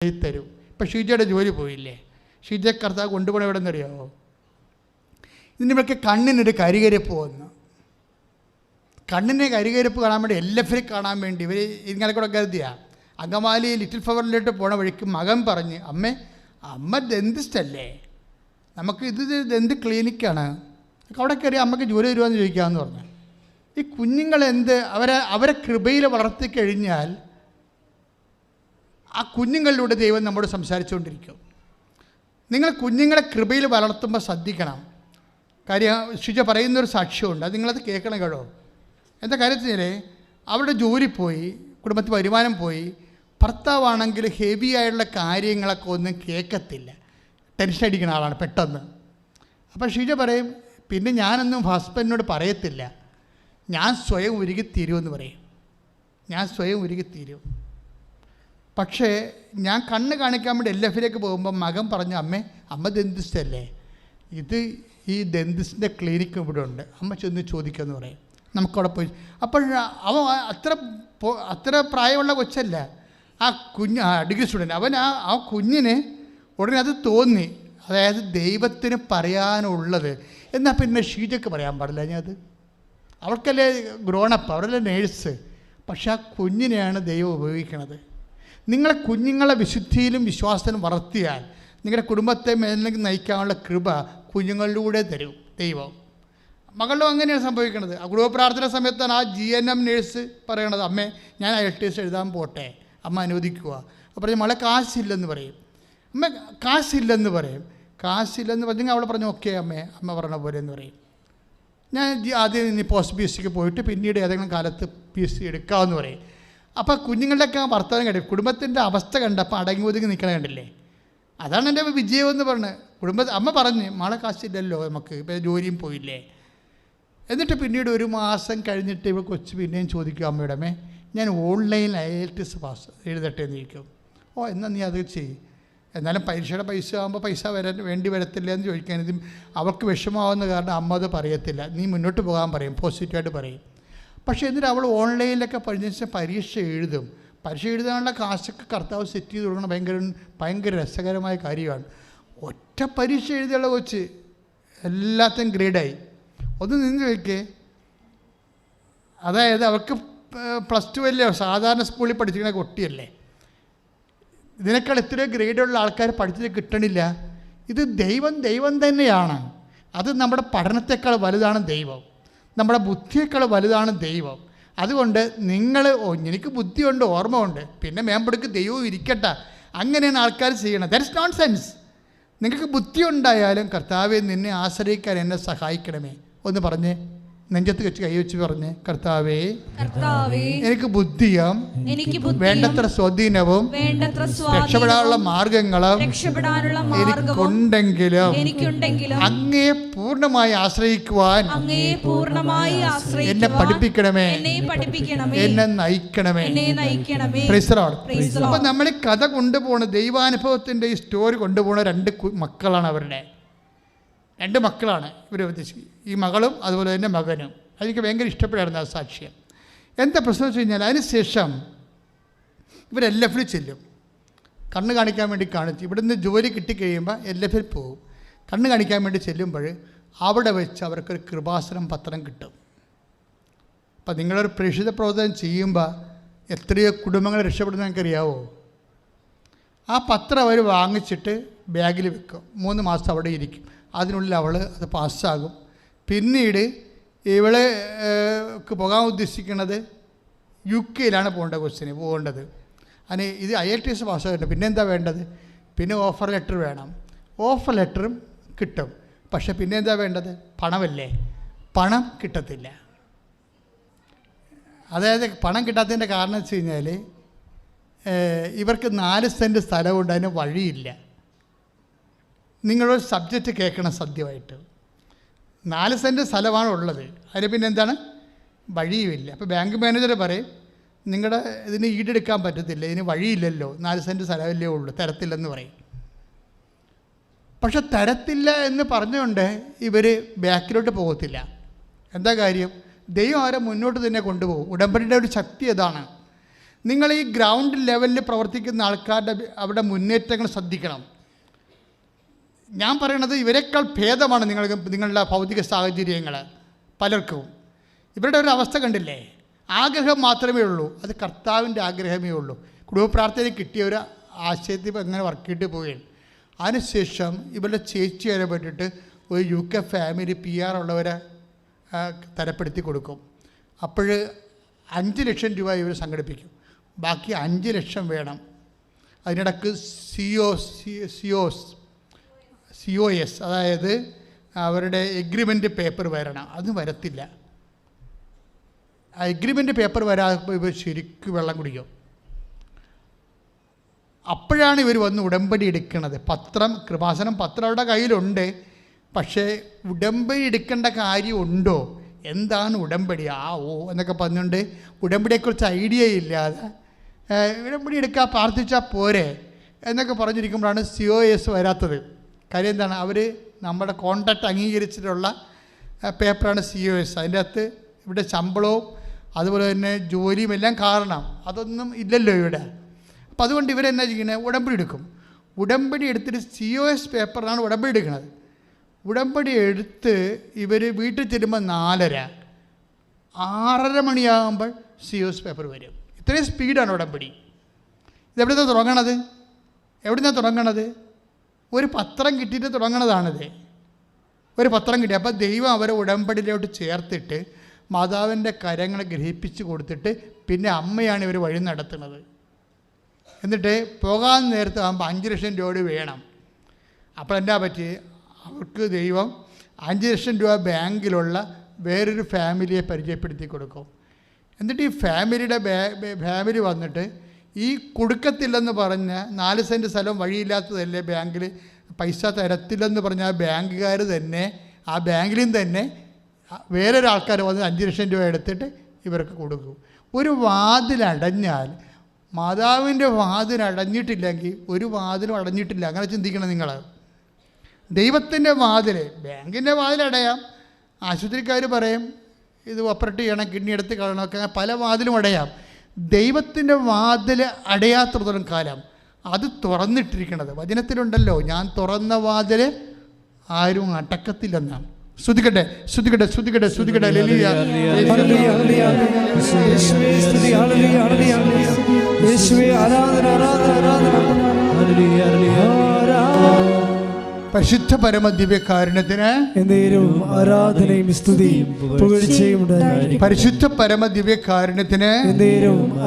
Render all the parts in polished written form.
തരും. ഇപ്പം ഷീജയുടെ ജോലി പോയില്ലേ, ഷീജ കർത്താവ് കൊണ്ടുപോകണം എവിടെ നിന്നറിയാമോ? ഇതിനിവർക്ക് കണ്ണിനൊരു കരികരിപ്പ് വന്നു. കണ്ണിനെ കരികരിപ്പ് കാണാൻ വേണ്ടി LF കാണാൻ വേണ്ടി ഇവർ ഇങ്ങനെ കൂടെ കരുതിയാ. അങ്കമാലി ലിറ്റിൽ ഫ്ലവറിലോട്ട് പോണ വഴിക്ക് മകൻ പറഞ്ഞ്, അമ്മ ഡെന്റിസ്റ്റല്ലേ, നമുക്ക് ഇതെന്ത് ക്ലിനിക്കാണ്, അവിടെ കയറി അമ്മയ്ക്ക് ജോലി തരുവാന്ന് ചോദിക്കാമെന്ന് പറഞ്ഞു. ഈ കുഞ്ഞുങ്ങളെന്ത് അവരെ കൃപയിൽ വളർത്തിക്കഴിഞ്ഞാൽ ആ കുഞ്ഞുങ്ങളിലൂടെ ദൈവം നമ്മോട് സംസാരിച്ചുകൊണ്ടിരിക്കും. നിങ്ങൾ കുഞ്ഞുങ്ങളെ കൃപയിൽ വളർത്തുമ്പോൾ ശ്രദ്ധിക്കണം. കാര്യം ഷിജ പറയുന്നൊരു സാക്ഷ്യമുണ്ട്, അത് നിങ്ങളത് കേൾക്കണം കേട്ടോ. എന്താ കാര്യത്തിൽ അവരുടെ ജോലി പോയി, കുടുംബത്തിൽ വരുമാനം പോയി, ഭർത്താവാണെങ്കിൽ ഹെവി ആയിട്ടുള്ള കാര്യങ്ങളൊക്കെ ഒന്നും കേൾക്കത്തില്ല, ടെൻഷൻ അടിക്കുന്ന ആളാണ് പെട്ടെന്ന്. അപ്പോൾ ഷിജ പറയും, പിന്നെ ഞാനൊന്നും ഹസ്ബൻഡിനോട് പറയത്തില്ല, ഞാൻ സ്വയം ഉരുകിത്തീരുമെന്ന് പറയും. ഞാൻ സ്വയം ഉരുകിത്തീരും. പക്ഷേ ഞാൻ കണ്ണ് കാണിക്കാൻ വേണ്ടി LF പോകുമ്പോൾ മകൻ പറഞ്ഞു, അമ്മ ഡെന്റിസ്റ്റ് അല്ലേ, ഈ ഡെന്റിസ്റ്റിൻ്റെ ക്ലിനിക്ക് ഇവിടെ ഉണ്ട്, അമ്മ ചെന്ന് ചോദിക്കുമെന്ന് പറയും. നമുക്കവിടെ പോയി. അപ്പോൾ അവൻ അത്ര പ്രായമുള്ള കൊച്ചല്ല, ആ ഡിഗ്രി സ്റ്റുഡൻറ്റ്. അവൻ ആ കുഞ്ഞിന് ഉടനെ അത് തോന്നി, അതായത് ദൈവത്തിന് പറയാനുള്ളത്. എന്നാൽ പിന്നെ ഷീജയ്ക്ക് പറയാൻ പാടില്ല. ഞാനത് അവൾക്കല്ലേ ഗ്രോണപ്പ്, അവരല്ലേ നേഴ്സ്. പക്ഷെ ആ കുഞ്ഞിനെയാണ് ദൈവം ഉപയോഗിക്കണത്. നിങ്ങളെ കുഞ്ഞുങ്ങളെ വിശുദ്ധിയിലും വിശ്വാസത്തിലും വളർത്തിയാൽ നിങ്ങളുടെ കുടുംബത്തെ മേലേക്ക് നയിക്കാനുള്ള കൃപ കുഞ്ഞുങ്ങളിലൂടെ തരും ദൈവം. മകളിലും അങ്ങനെയാണ് സംഭവിക്കുന്നത്. ആ ഗൃഹപ്രാർത്ഥന സമയത്താണ് ആ GNM നേഴ്സ് പറയണത്, ഞാൻ IELTS എഴുതാൻ പോട്ടെ, അമ്മ അനുവദിക്കുക. അപ്പോൾ പറഞ്ഞ് മകളെ കാശില്ലെന്ന് പറയും. കാശില്ലെന്ന് പറഞ്ഞെങ്കിൽ അവളെ പറഞ്ഞു, ഓക്കെ അമ്മ പറഞ്ഞ പോലെ എന്ന് പറയും. ഞാൻ ആദ്യം ഇനി പോസ്റ്റ് PSC പോയിട്ട് പിന്നീട് ഏതെങ്കിലും കാലത്ത് PSC എടുക്കാമെന്ന് പറയും. അപ്പോൾ കുഞ്ഞുങ്ങളുടെയൊക്കെ വർത്തമാനം കണ്ടു, കുടുംബത്തിൻ്റെ അവസ്ഥ കണ്ടപ്പോൾ അടങ്ങി ഒതുങ്ങി നിൽക്കണ കണ്ടില്ലേ. അതാണ് എൻ്റെ വിജയമെന്ന് പറഞ്ഞത്. അമ്മ പറഞ്ഞ് മകളെ കാശില്ലല്ലോ നമുക്ക്, ഇപ്പോൾ ജോലിയും പോയില്ലേ. എന്നിട്ട് പിന്നീട് 1 മാസം കഴിഞ്ഞിട്ട് ഇവ കൊച്ചു പിന്നെയും ചോദിക്കും, അമ്മയുടെ ഞാൻ ഓൺലൈൻ IELTS പാസ് എഴുതട്ടെ എന്ന് ചോദിക്കും. എന്നാൽ നീ അത് ചെയ്യും, എന്നാലും പരീക്ഷയുടെ പൈസ ആകുമ്പോൾ പൈസ വേണ്ടി വരത്തില്ല എന്ന് ചോദിക്കാൻ. ഇതും അവൾക്ക് വിഷമാവുന്ന കാരണം അമ്മ അത് പറയത്തില്ല, നീ മുന്നോട്ട് പോകാൻ പറയും, പോസിറ്റീവായിട്ട് പറയും. പക്ഷേ എന്നിട്ട് അവൾ ഓൺലൈനിലൊക്കെ പഠിച്ച പരീക്ഷ എഴുതും. പരീക്ഷ എഴുതാനുള്ള കാശൊക്കെ കർത്താവ് സെറ്റ് ചെയ്ത് കൊടുക്കണം. ഭയങ്കര രസകരമായ കാര്യമാണ്. ഒറ്റ പരീക്ഷ എഴുതിയുള്ള കൊച്ച് എല്ലാത്തിനും ഗ്രേഡായി. ഒന്ന് നിന്ന് ചോദിക്കേ, അതായത് അവർക്ക് +2 അല്ലേ, സാധാരണ സ്കൂളിൽ പഠിച്ചിരിക്കുന്ന കുട്ടിയല്ലേ. ഇതിനേക്കാൾ എത്രയോ ഗ്രേഡുള്ള ആൾക്കാർ പഠിച്ചിട്ട് കിട്ടണില്ല. ഇത് ദൈവം തന്നെയാണ്. അത് നമ്മുടെ പഠനത്തെക്കാൾ വലുതാണ് ദൈവം, നമ്മുടെ ബുദ്ധിയേക്കാൾ വലുതാണ് ദൈവം. അതുകൊണ്ട് നിങ്ങൾ എനിക്ക് ബുദ്ധിയുണ്ട്, ഓർമ്മ ഉണ്ട്, പിന്നെ മേമ്പടിക്ക് ദൈവവും ഇരിക്കട്ടെ, അങ്ങനെയാണ് ആൾക്കാർ ചെയ്യണത്. That is known sense. നിങ്ങൾക്ക് ബുദ്ധി ഉണ്ടായാലും കർത്താവെ നിന്നെ ആശ്രയിക്കാൻ എന്നെ സഹായിക്കണമേ ഒന്ന് പറഞ്ഞ് നെഞ്ചത്ത് വെച്ച് കൈവച്ച് പറഞ്ഞ്, കർത്താവേ എനിക്ക് ബുദ്ധിയും വേണ്ടത്ര സ്വാധീനവും രക്ഷപ്പെടാനുള്ള മാർഗങ്ങളും എനിക്കുണ്ടെങ്കിലും അങ്ങയെ പൂർണ്ണമായി ആശ്രയിക്കുവാൻ എന്നെ പഠിപ്പിക്കണമേ, എന്നെ നയിക്കണമേ. അപ്പൊ നമ്മൾ ഈ കഥ കൊണ്ടുപോണ ദൈവാനുഭവത്തിന്റെ ഈ സ്റ്റോറി കൊണ്ടുപോണ 2 മക്കളാണ്. അവരുടെ 2 മക്കളാണ് ഇവർ ഉദ്ദേശിക്കുന്നത്, ഈ മകളും അതുപോലെ തന്നെ മകനും. അതെനിക്ക് ഭയങ്കര ഇഷ്ടപ്പെടായിരുന്നു ആ സാക്ഷ്യം. എന്താ പ്രശ്നം വെച്ച് കഴിഞ്ഞാൽ, അതിനുശേഷം ഇവർ LF ചെല്ലും, കണ്ണ് കാണിക്കാൻ വേണ്ടി കാണിച്ച്. ഇവിടുന്ന് ജോലി കിട്ടിക്കഴിയുമ്പോൾ LF പോകും. കണ്ണ് കാണിക്കാൻ വേണ്ടി ചെല്ലുമ്പോൾ അവിടെ വെച്ച് അവർക്കൊരു കൃപാസനം പത്രം കിട്ടും. അപ്പം നിങ്ങളൊരു പ്രേക്ഷിത പ്രവർത്തനം ചെയ്യുമ്പോൾ എത്രയോ കുടുംബങ്ങൾ രക്ഷപ്പെടുന്ന നിങ്ങൾക്കറിയാവോ? ആ പത്രം അവർ വാങ്ങിച്ചിട്ട് ബാഗിൽ വെക്കും. 3 മാസം അവിടെ ഇരിക്കും. അതിനുള്ളിൽ അവൾ അത് പാസ്സാകും. പിന്നീട് ഇവൾക്ക് പോകാൻ ഉദ്ദേശിക്കുന്നത് UK പോകേണ്ട ക്വസ്റ്റിന് പോകേണ്ടത്. അതിന് ഇത് IELTS പാസ്സാകില്ല. പിന്നെ എന്താ വേണ്ടത്? പിന്നെ ഓഫർ ലെറ്റർ വേണം. ഓഫർ ലെറ്ററും കിട്ടും. പക്ഷെ പിന്നെ എന്താ വേണ്ടത്? പണമല്ലേ. പണം കിട്ടത്തില്ല. അതായത് പണം കിട്ടാത്തതിൻ്റെ കാരണം വെച്ച് കഴിഞ്ഞാൽ ഇവർക്ക് 4 സെൻറ്റ് സ്ഥലമുണ്ട്, അതിന് വഴിയില്ല. നിങ്ങളൊരു സബ്ജക്റ്റ് കേൾക്കണം സത്യമായിട്ട്. 4 സെൻറ്റ് സ്ഥലമാണ് ഉള്ളത്, അതിന് പിന്നെ എന്താണ്, വഴിയുമില്ല. അപ്പോൾ ബാങ്ക് മാനേജർ പറയും, നിങ്ങളുടെ ഇതിന് ഈടെടുക്കാൻ പറ്റത്തില്ല, ഇതിന് വഴിയില്ലല്ലോ, 4 സെൻറ്റ് സ്ഥലമല്ലേ ഉള്ളൂ, തരത്തില്ലെന്ന് പറയും. പക്ഷെ തരത്തില്ല എന്ന് പറഞ്ഞുകൊണ്ട് ഇവർ ബാക്കിലോട്ട് പോകത്തില്ല. എന്താ കാര്യം? ദൈവം അവരെ മുന്നോട്ട് തന്നെ കൊണ്ടുപോകും. ഉടമ്പടിയുടെ ഒരു ശക്തി അതാണ്. നിങ്ങൾ ഈ ഗ്രൗണ്ട് ലെവലിൽ പ്രവർത്തിക്കുന്ന ആൾക്കാരുടെ അവരുടെ മുന്നേറ്റങ്ങൾ ശ്രദ്ധിക്കണം. ഞാൻ പറയണത് ഇവരെക്കാൾ ഭേദമാണ് നിങ്ങളുടെ ഭൗതിക സാഹചര്യങ്ങൾ പലർക്കും. ഇവരുടെ ഒരു അവസ്ഥ കണ്ടില്ലേ? ആഗ്രഹം മാത്രമേ ഉള്ളൂ, അത് കർത്താവിൻ്റെ ആഗ്രഹമേ ഉള്ളൂ. കുടുംബ പ്രാർത്ഥനയിൽ കിട്ടിയ ഒരു ആശയത്തിൽ അങ്ങനെ വർക്കിട്ട് പോവുകയാണ്. അതിനുശേഷം ഇവരുടെ ചേച്ചി ഇടപെട്ടിട്ട് ഒരു UK ഫാമിലി PR ഉള്ളവരെ തരപ്പെടുത്തി കൊടുക്കും. അപ്പോൾ 5 ലക്ഷം രൂപ ഇവർ സംഘടിപ്പിക്കും. ബാക്കി 5 ലക്ഷം വേണം. അതിനിടക്ക് COS അതായത് അവരുടെ എഗ്രിമെൻ്റ് പേപ്പർ വരണം. അത് വരത്തില്ല. ആ എഗ്രിമെൻ്റ് പേപ്പർ വരാതെ ഇവർ ശരിക്കും വെള്ളം കുടിക്കും. അപ്പോഴാണ് ഇവർ വന്ന് ഉടമ്പടി എടുക്കുന്നത്. കൃപാസനം പത്രം അവരുടെ കയ്യിലുണ്ട്. പക്ഷേ ഉടമ്പടി എടുക്കേണ്ട കാര്യമുണ്ടോ? എന്താണ് ഉടമ്പടി? എന്നൊക്കെ പറഞ്ഞുകൊണ്ട് ഉടമ്പടിയെക്കുറിച്ച് ഐഡിയ ഇല്ലാതെ ഉടമ്പടി എടുക്കാൻ പ്രാർത്ഥിച്ചാൽ പോരെ എന്നൊക്കെ പറഞ്ഞിരിക്കുമ്പോഴാണ് COS വരാത്തത്. കാര്യം എന്താണ്? അവർ നമ്മുടെ കോൺട്രാക്റ്റ് അംഗീകരിച്ചിട്ടുള്ള പേപ്പറാണ് COS. അതിൻ്റെ അകത്ത് ഇവിടെ ശമ്പളവും അതുപോലെ തന്നെ ജോലിയും എല്ലാം കാരണം അതൊന്നും ഇല്ലല്ലോ ഇവിടെ. അപ്പം അതുകൊണ്ട് ഇവരെന്നാ ചെയ്യുന്നത്? ഉടമ്പടി എടുക്കും. ഉടമ്പടി എടുത്തിട്ട് COS പേപ്പറിനാണ് ഉടമ്പടി എടുക്കുന്നത്. ഉടമ്പടി എടുത്ത് ഇവർ വീട്ടിൽ ചെല്ലുമ്പോൾ 4:30 6:30 മണിയാകുമ്പോൾ COS പേപ്പർ വരും. ഇത്രയും സ്പീഡാണ് ഉടമ്പടി. ഇതെവിടുന്നാണ് തുടങ്ങണത്? ഒരു പത്രം കിട്ടിയിട്ട് തുടങ്ങണതാണിത്. ഒരു പത്രം കിട്ടി. അപ്പോൾ ദൈവം അവരെ ഉടമ്പടിയിലോട്ട് ചേർത്തിട്ട് മാതാവിൻ്റെ കരങ്ങളെ ഗ്രഹിപ്പിച്ച് കൊടുത്തിട്ട് പിന്നെ അമ്മയാണ് ഇവർ വഴി നടത്തുന്നത്. എന്നിട്ട് പോകാൻ നേരത്തെ ആകുമ്പോൾ 5 ലക്ഷം രൂപ വേണം. അപ്പോൾ എന്താ പറ്റി? അവർക്ക് ദൈവം 5 ലക്ഷം രൂപ ബാങ്കിലുള്ള വേറൊരു ഫാമിലിയെ പരിചയപ്പെടുത്തി കൊടുക്കും. എന്നിട്ട് ഈ ഫാമിലി വന്നിട്ട് ഈ കൊടുക്കത്തില്ലെന്ന് പറഞ്ഞ 4 സെൻറ്റ് സ്ഥലം വഴിയില്ലാത്തതല്ലേ, ബാങ്കിൽ പൈസ തരത്തില്ലെന്ന് പറഞ്ഞാൽ ബാങ്കുകാർ തന്നെ ആ ബാങ്കിലും തന്നെ വേറൊരാൾക്കാർ വന്ന് 5 ലക്ഷം രൂപ എടുത്തിട്ട് ഇവർക്ക് കൊടുക്കും. ഒരു വാതിലടഞ്ഞാൽ മാതാവിൻ്റെ വാതിലടഞ്ഞിട്ടില്ലെങ്കിൽ ഒരു വാതിലും അടഞ്ഞിട്ടില്ല. അങ്ങനെ ചിന്തിക്കണം നിങ്ങൾ. ദൈവത്തിൻ്റെ വാതിൽ, ബാങ്കിൻ്റെ വാതിലടയാം, ആശുപത്രിക്കാർ പറയും ഇത് ഓപ്പറേറ്റ് ചെയ്യണം, കിഡ്നി എടുത്ത് കളയണമൊക്കെ, പല വാതിലും അടയാം. ദൈവത്തിൻ്റെ വാതിൽ അടയാത്തിടത്തോളം കാലം അത് തുറന്നിട്ടിരിക്കണത്. വചനത്തിലുണ്ടല്ലോ, ഞാൻ തുറന്ന വാതിൽ ആരും അടക്കത്തില്ലെന്നാണ്. ശ്രുതികട്ടെ. പരിശുദ്ധ പരമ ദിവ്യകാരുണ്യത്തിന് ആരാധനയും സ്തുതിയും പുകഴ്ചയും ഉണ്ടായിരിക്കട്ടെ. പരിശുദ്ധ പരമ ദിവ്യകാരുണ്യത്തിന്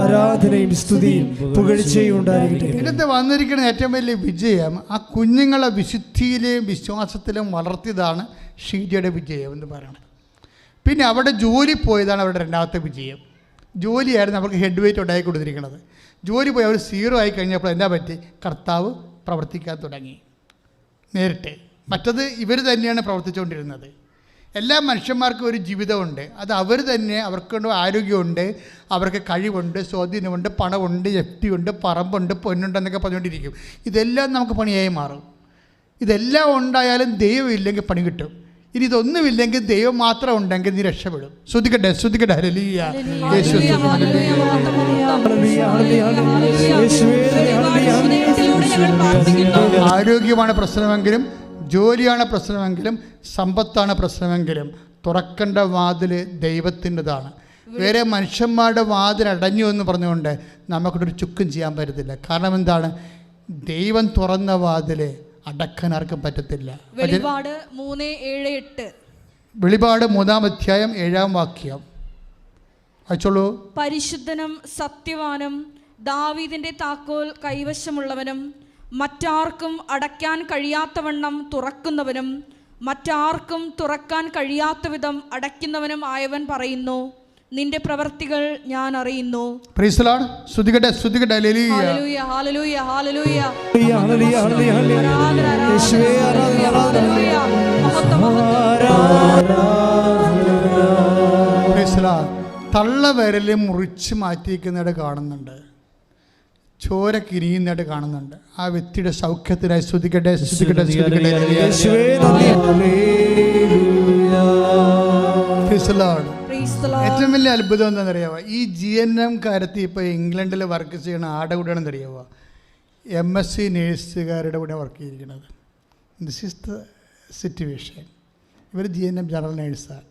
ആരാധനയും സ്തുതിയും പുകഴ്ചയും ഉണ്ടായിരിക്കട്ടെ. ഇതിനകത്ത് വന്നിരിക്കുന്ന ഏറ്റവും വലിയ വിജയം ആ കുഞ്ഞുങ്ങളെ വിശുദ്ധിയിലെയും വിശ്വാസത്തിലും വളർത്തിയതാണ് ഷീജയുടെ വിജയം എന്ന് പറയുന്നത്. പിന്നെ അവിടെ ജോലി പോയതാണ് അവരുടെ രണ്ടാമത്തെ വിജയം. ജോലിയായിരുന്നു അവർക്ക് ഹെഡ് വെയിറ്റ് ഉണ്ടാക്കി കൊടുത്തിരിക്കുന്നത്. ജോലി പോയി അവർ 0 ആയി കഴിഞ്ഞപ്പോൾ എന്താ പറ്റി? കർത്താവ് പ്രവർത്തിക്കാൻ തുടങ്ങി നേരിട്ട്. മറ്റത് ഇവർ തന്നെയാണ് പ്രവർത്തിച്ചുകൊണ്ടിരുന്നത്. എല്ലാ മനുഷ്യന്മാർക്കും ഒരു ജീവിതമുണ്ട്. അത് അവർ തന്നെ, അവർക്കുണ്ട് ആരോഗ്യമുണ്ട്, അവർക്ക് കഴിവുണ്ട്, സ്വാധീനമുണ്ട്, പണമുണ്ട്, FD ഉണ്ട്, പറമ്പുണ്ട്, പൊന്നുണ്ടെന്നൊക്കെ പറഞ്ഞുകൊണ്ടിരിക്കും. ഇതെല്ലാം നമുക്ക് പണിയായി മാറും. ഇതെല്ലാം ഉണ്ടായാലും ദൈവം ഇല്ലെങ്കിൽ പണി കിട്ടും. ഇനി ഇതൊന്നുമില്ലെങ്കിൽ ദൈവം മാത്രം ഉണ്ടെങ്കിൽ നീ രക്ഷപ്പെടും. ശ്രദ്ധിക്കട്ടെ. ഹല്ലേലൂയ. ആരോഗ്യമാണ് പ്രശ്നമെങ്കിലും, ജോലിയാണ് പ്രശ്നമെങ്കിലും, സമ്പത്താണ് പ്രശ്നമെങ്കിലും തുറക്കേണ്ട വാതിൽ ദൈവത്തിൻ്റെതാണ്. വേറെ മനുഷ്യന്മാരുടെ വാതിൽ അടഞ്ഞു എന്ന് പറഞ്ഞുകൊണ്ട് നമുക്കൊരു ചുക്കും ചെയ്യാൻ പറ്റത്തില്ല. കാരണം എന്താണ്? ദൈവം തുറന്ന വാതിൽ അടക്കാൻ ആർക്കും പറ്റത്തില്ല. വെളിപാട് 3:7 അധ്യായം 7 വാക്യം അയച്ചോളൂ. പരിശുദ്ധനും സത്യവാനും ദാവീദിന്റെ താക്കോൽ കൈവശമുള്ളവനും മറ്റാർക്കും അടയ്ക്കാൻ കഴിയാത്തവണ്ണം തുറക്കുന്നവനും മറ്റാർക്കും തുറക്കാൻ കഴിയാത്ത വിധം അടയ്ക്കുന്നവനും ആയവൻ പറയുന്നു, നിന്റെ പ്രവർത്തികൾ ഞാൻ അറിയുന്നു. Praise the lord. സ്തുതിക്കട്ടെ. Hallelujah hallelujah hallelujah praise the lord. തള്ളവിരല് മുറിച്ച് മാറ്റിയിരിക്കുന്നതായിട്ട് കാണുന്നുണ്ട്, ചോര കിരിയുന്നതായിട്ട് കാണുന്നുണ്ട്. ആ വ്യക്തിയുടെ സൗഖ്യത്തിനായി സ്തുതിക്കട്ടെ. Praise the Lord. Praise the Lord. ഏറ്റവും വലിയ അത്ഭുതം എന്താണെന്നറിയാമോ? ഈ GNM കാര്യത്തിൽ ഇപ്പോൾ ഇംഗ്ലണ്ടിൽ വർക്ക് ചെയ്യണ ആടെ കൂടെയാണെന്ന് അറിയാമോ? MSc നേഴ്സുകാരുടെ കൂടെ വർക്ക് ചെയ്തിരിക്കുന്നത്. This is the situation. ഇവർ GNM ജനറൽ നേഴ്സാണ്.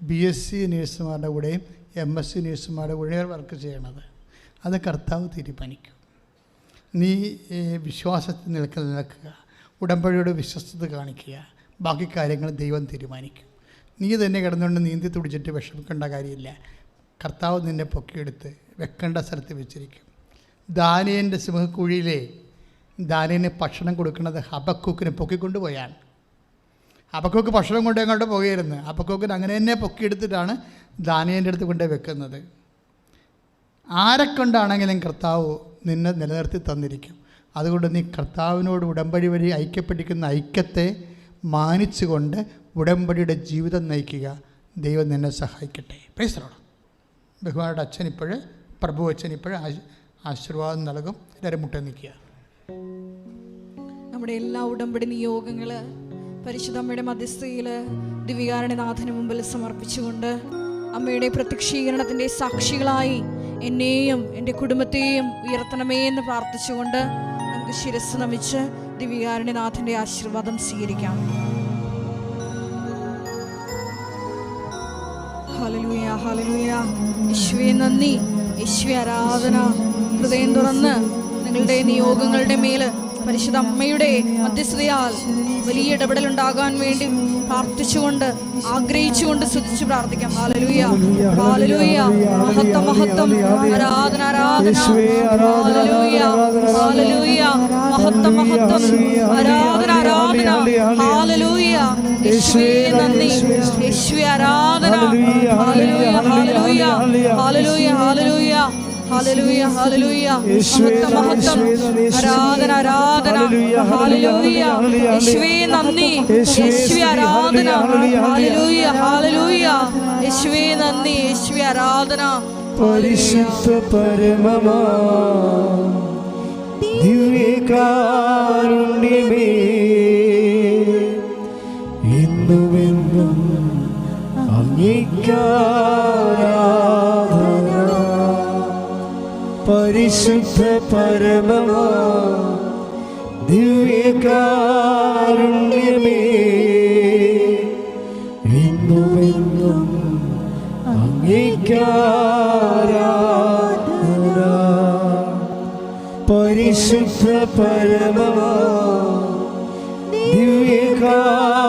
BSc നേഴ്സുമാരുടെ കൂടെയും MSc നേഴ്സുമാരുടെ കൂടെയാണ് വർക്ക് ചെയ്യണത്. അത് കർത്താവ് തീരുമാനിക്കും. നീ വിശ്വാസത്തിൽ നിൽക്കുക, ഉടമ്പടിയോട് വിശ്വസ്തത കാണിക്കുക, ബാക്കി കാര്യങ്ങൾ ദൈവം തീരുമാനിക്കും. നീ തന്നെ കിടന്നുകൊണ്ട് നീന്തി തുടിച്ചിട്ട് വിഷമിക്കേണ്ട കാര്യമില്ല. കർത്താവ് നിന്നെ പൊക്കിയെടുത്ത് വെക്കേണ്ട സ്ഥലത്ത് വെച്ചിരിക്കും. ദാനിയൻ്റെ സിംഹക്കുഴിയിലെ ദാനിയന് ഭക്ഷണം കൊടുക്കുന്നത് ഹബക്കൂക്കിനെ പൊക്കിക്കൊണ്ടുപോയാണ്. ഹബക്കൂക്ക് ഭക്ഷണം കൊണ്ട് അങ്ങോട്ട് പോകുകയായിരുന്നു. ഹബക്കൂക്കിന് അങ്ങനെ തന്നെ പൊക്കിയെടുത്തിട്ടാണ് ദാനിയൻ്റെ അടുത്ത് കൊണ്ട് വെക്കുന്നത്. ആരെക്കൊണ്ടാണെങ്കിലും കർത്താവ് നിന്നെ നിലനിർത്തി തന്നിരിക്കും. അതുകൊണ്ട് നീ കർത്താവിനോട് ഉടമ്പടി വഴി ഐക്യപ്പെട്ടിരിക്കുന്ന ഐക്യത്തെ മാനിച്ചുകൊണ്ട് ഉടമ്പടിയുടെ ജീവിതം നയിക്കുക. ദൈവം നിന്നെ സഹായിക്കട്ടെ. Price the Lord. ബഹുമാനയുടെ അച്ഛൻ ഇപ്പോഴ് പ്രഭു അച്ഛൻ ഇപ്പോഴ് ആശീർവാദം നൽകും. എല്ലാവരും മുട്ട നിൽക്കുക. നമ്മുടെ എല്ലാ ഉടമ്പടി നിയോഗങ്ങൾ പരിശുദ്ധ അമ്മയുടെ മധ്യസ്ഥയിൽ ദിവ്യകാരുണ്യനാഥന് മുമ്പിൽ സമർപ്പിച്ചുകൊണ്ട് അമ്മയുടെ പ്രത്യക്ഷീകരണത്തിൻ്റെ സാക്ഷികളായി എന്നെയും എൻ്റെ കുടുംബത്തെയും ഉയർത്തണമേ എന്ന് പ്രാർത്ഥിച്ചുകൊണ്ട് നമുക്ക് ശിരസ് നമിച്ച് ദിവ്യകാരുണ്യനാഥൻ്റെ ആശീർവാദം സ്വീകരിക്കാം. Hallelujah, hallelujah. യേശുവേ നന്ദി, യേശുവേ ആരാധന. ഹൃദയം തുറന്ന് നിങ്ങളുടെ നിയോഗങ്ങളുടെ മേൽ പരിശുദ്ധ അമ്മയുടെ മധ്യസ്ഥതയാൽ വലിയ ഇടപെടലുണ്ടാകാൻ വേണ്ടി പ്രാർത്ഥിച്ചുകൊണ്ട് ആഗ്രഹിച്ചുകൊണ്ട് സ്തുതിച്ച് പ്രാർത്ഥിക്കാം. Hallelujah, hallelujah. മഹത്വം, മഹത്വം. ആരാധന, ആരാധന. Hallelujah, hallelujah. മഹത്വം, മഹത്വം. ആരാധന, ആരാധന. ഹല്ലേലൂയ. യേശുവേ നന്ദി, യേശുവേ ആരാധന. Hallelujah, hallelujah. Hallelujah, hallelujah. Hallelujah, hallelujah. മഹത്വം, മഹത്വം. ആരാധന, ആരാധന. ഹല്ലേലൂയ. യേശുവേ നന്ദി, യേശുവേ ആരാധന. Hallelujah, hallelujah. യേശുവേ നന്ദി, യേശുവേ ആരാധന. പരിശുദ്ധ പരമമാ ദിവ്യകാരുണ്യമേ, എന്നുമെന്നും അങ്ങേയ്ക്കാരാധന. പരിശുദ്ധ പരമമാ ദിവ്യകാരുണ്യമേ, എന്നുമെന്നും അങ്ങേയ്ക്കാരാധന. പരിശുദ്ധ പരമമാ ദിവ്യകാരുണ്യമേ,